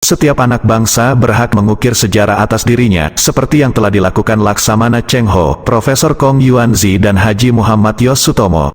Setiap anak bangsa berhak mengukir sejarah atas dirinya, seperti yang telah dilakukan Laksamana Cheng Ho, Profesor Kong Yuanzi dan Haji Muhammad Yos Sutomo.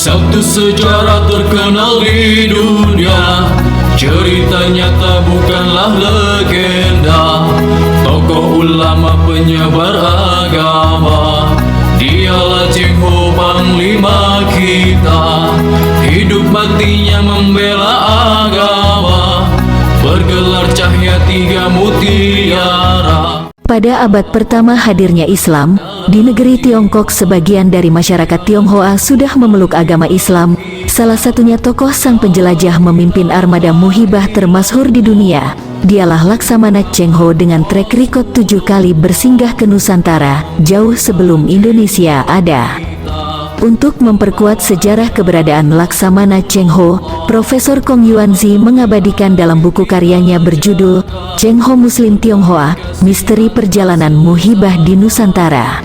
Satu sejarah terkenal di dunia, cerita nyata bukanlah legenda. Tokoh ulama penyebar agama, dialah Cheng Ho panglima kita. Hidup matinya membela agama, bergelar cahaya tiga mutiara. Pada abad pertama hadirnya Islam, di negeri Tiongkok sebagian dari masyarakat Tionghoa sudah memeluk agama Islam. Salah satunya tokoh sang penjelajah memimpin armada muhibah termasyhur di dunia. Dialah Laksamana Cheng Ho dengan trek record 7 kali bersinggah ke Nusantara, jauh sebelum Indonesia ada. Untuk memperkuat sejarah keberadaan Laksamana Cheng Ho, Profesor Kong Yuanzi mengabadikan dalam buku karyanya berjudul Cheng Ho Muslim Tionghoa, Misteri Perjalanan Muhibah di Nusantara.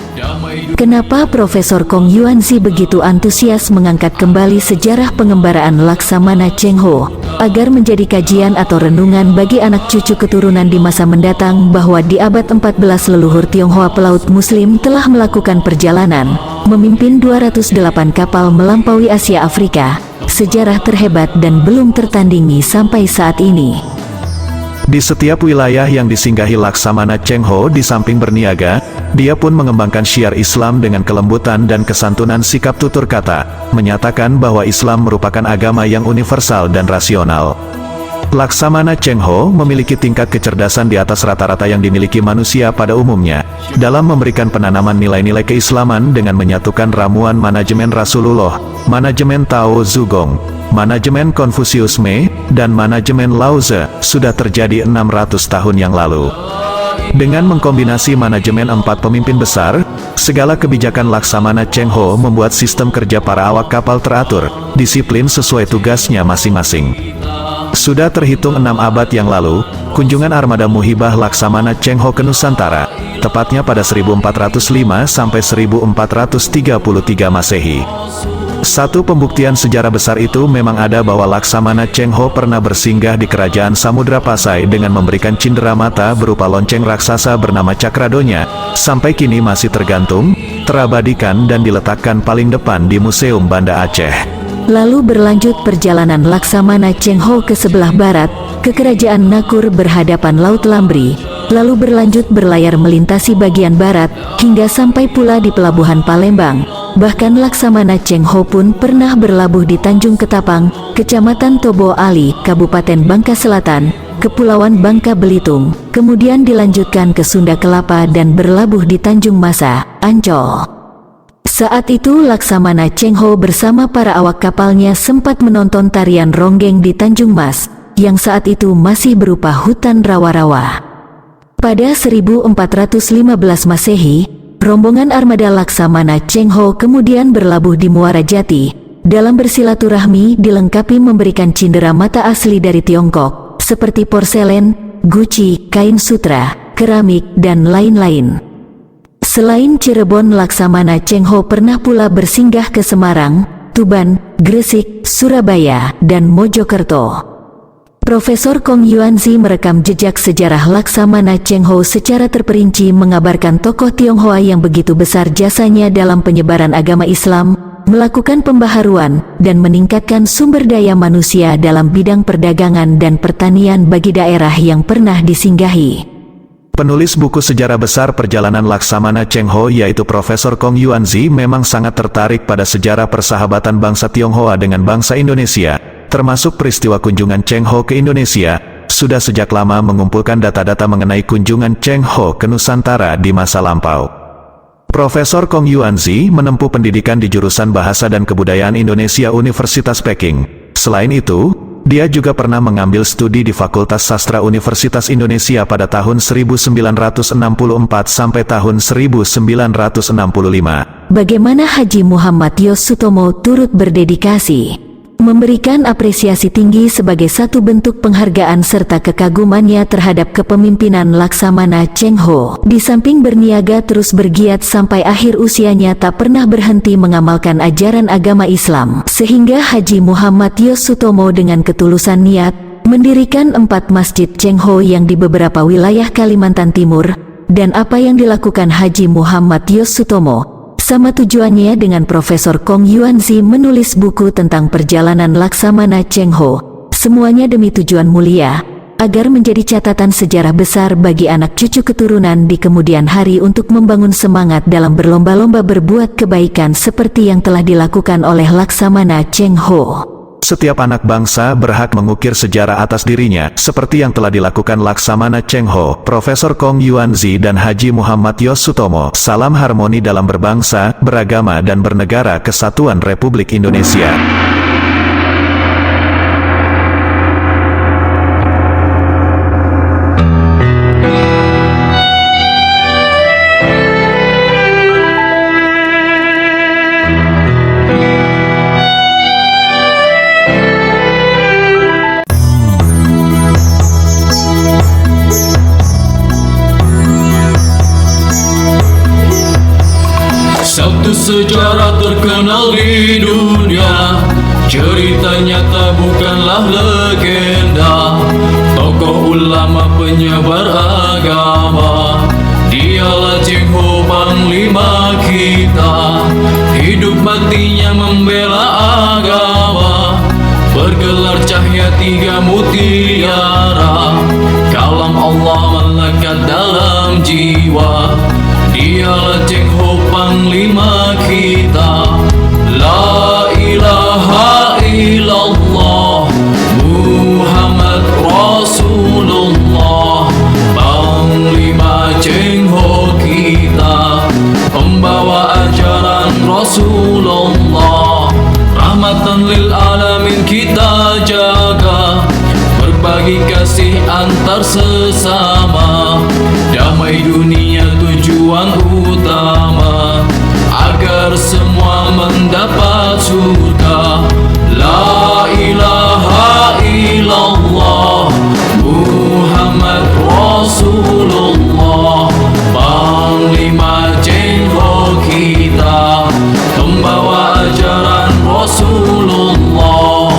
Kenapa Profesor Kong Yuanzi begitu antusias mengangkat kembali sejarah pengembaraan Laksamana Cheng Ho, agar menjadi kajian atau renungan bagi anak cucu keturunan di masa mendatang bahwa di abad 14 leluhur Tionghoa pelaut Muslim telah melakukan perjalanan, memimpin 208 kapal melampaui Asia Afrika, sejarah terhebat dan belum tertandingi sampai saat ini. Di setiap wilayah yang disinggahi Laksamana Cheng Ho, di samping berniaga, dia pun mengembangkan syiar Islam dengan kelembutan dan kesantunan sikap tutur kata, menyatakan bahwa Islam merupakan agama yang universal dan rasional. Laksamana Cheng Ho memiliki tingkat kecerdasan di atas rata-rata yang dimiliki manusia pada umumnya, dalam memberikan penanaman nilai-nilai keislaman dengan menyatukan ramuan manajemen Rasulullah, manajemen Tao Zugong, manajemen Konfusiusme, dan manajemen Lao Tse, sudah terjadi 600 tahun yang lalu. Dengan mengkombinasi manajemen 4 pemimpin besar, segala kebijakan Laksamana Cheng Ho membuat sistem kerja para awak kapal teratur, disiplin sesuai tugasnya masing-masing. Sudah terhitung 6 abad yang lalu, kunjungan armada muhibah Laksamana Cheng Ho ke Nusantara, tepatnya pada 1405 sampai 1433 Masehi. Satu pembuktian sejarah besar itu memang ada bahwa Laksamana Cheng Ho pernah bersinggah di kerajaan Samudra Pasai dengan memberikan cindera mata berupa lonceng raksasa bernama Cakradonya, sampai kini masih tergantung, terabadikan dan diletakkan paling depan di Museum Banda Aceh. Lalu berlanjut perjalanan Laksamana Cheng Ho ke sebelah barat, ke kerajaan Nakur berhadapan Laut Lambri, lalu berlanjut berlayar melintasi bagian barat, hingga sampai pula di Pelabuhan Palembang. Bahkan Laksamana Cheng Ho pun pernah berlabuh di Tanjung Ketapang, Kecamatan Tobo Ali, Kabupaten Bangka Selatan, Kepulauan Bangka Belitung, kemudian dilanjutkan ke Sunda Kelapa dan berlabuh di Tanjung Masa, Ancol. Saat itu Laksamana Cheng Ho bersama para awak kapalnya sempat menonton tarian ronggeng di Tanjung Mas, yang saat itu masih berupa hutan rawa-rawa. Pada 1415 Masehi, rombongan armada Laksamana Cheng Ho kemudian berlabuh di Muara Jati, dalam bersilaturahmi dilengkapi memberikan cindera mata asli dari Tiongkok, seperti porselen, guci, kain sutra, keramik, dan lain-lain. Selain Cirebon, Laksamana Cheng Ho pernah pula bersinggah ke Semarang, Tuban, Gresik, Surabaya, dan Mojokerto. Profesor Kong Yuanzi merekam jejak sejarah Laksamana Cheng Ho secara terperinci, mengabarkan tokoh Tionghoa yang begitu besar jasanya dalam penyebaran agama Islam, melakukan pembaharuan, dan meningkatkan sumber daya manusia dalam bidang perdagangan dan pertanian bagi daerah yang pernah disinggahi. Penulis buku sejarah besar perjalanan Laksamana Cheng Ho yaitu Profesor Kong Yuanzi memang sangat tertarik pada sejarah persahabatan bangsa Tionghoa dengan bangsa Indonesia, termasuk peristiwa kunjungan Cheng Ho ke Indonesia. Sudah sejak lama mengumpulkan data-data mengenai kunjungan Cheng Ho ke Nusantara di masa lampau. Profesor Kong Yuanzi menempuh pendidikan di jurusan Bahasa dan Kebudayaan Indonesia Universitas Peking. Selain itu, dia juga pernah mengambil studi di Fakultas Sastra Universitas Indonesia pada tahun 1964 sampai tahun 1965. Bagaimana Haji Muhammad Yos Sutomo turut berdedikasi, memberikan apresiasi tinggi sebagai satu bentuk penghargaan serta kekagumannya terhadap kepemimpinan Laksamana Cheng Ho. Di samping berniaga terus bergiat sampai akhir usianya, tak pernah berhenti mengamalkan ajaran agama Islam, sehingga Haji Muhammad Yos Sutomo dengan ketulusan niat mendirikan 4 masjid Cheng Ho yang di beberapa wilayah Kalimantan Timur. Dan apa yang dilakukan Haji Muhammad Yos Sutomo sama tujuannya dengan Profesor Kong Yuanzi menulis buku tentang perjalanan Laksamana Cheng Ho. Semuanya demi tujuan mulia, agar menjadi catatan sejarah besar bagi anak cucu keturunan di kemudian hari untuk membangun semangat dalam berlomba-lomba berbuat kebaikan seperti yang telah dilakukan oleh Laksamana Cheng Ho. Setiap anak bangsa berhak mengukir sejarah atas dirinya, seperti yang telah dilakukan Laksamana Cheng Ho, Profesor Kong Yuanzi, dan Haji Muhammad Yos Sutomo. Salam harmoni dalam berbangsa, beragama, dan bernegara, Kesatuan Republik Indonesia. Satu sejarah terkenal di dunia, cerita nyata bukanlah legenda. Tokoh ulama penyebar agama, dialah Cheng Ho, panglima kita. Hidup matinya membela agama, bergelar cahaya 3 mutiara. Kalam Allah melekat dalam jiwa, dialah Cheng Ho, panglima kita. La ilaha illallah, Muhammad Rasulullah. Panglima Cheng Ho kita, pembawa ajaran Rasulullah. Rahmatan lil alamin kita jaga, berbagi kasih antar sesama. Damai dunia tujuan utama, agar semua mendapat surga. La ilaha illallah, Muhammad Rasulullah. Panglima Cheng Ho kita, pembawa ajaran Rasulullah.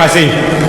kasih.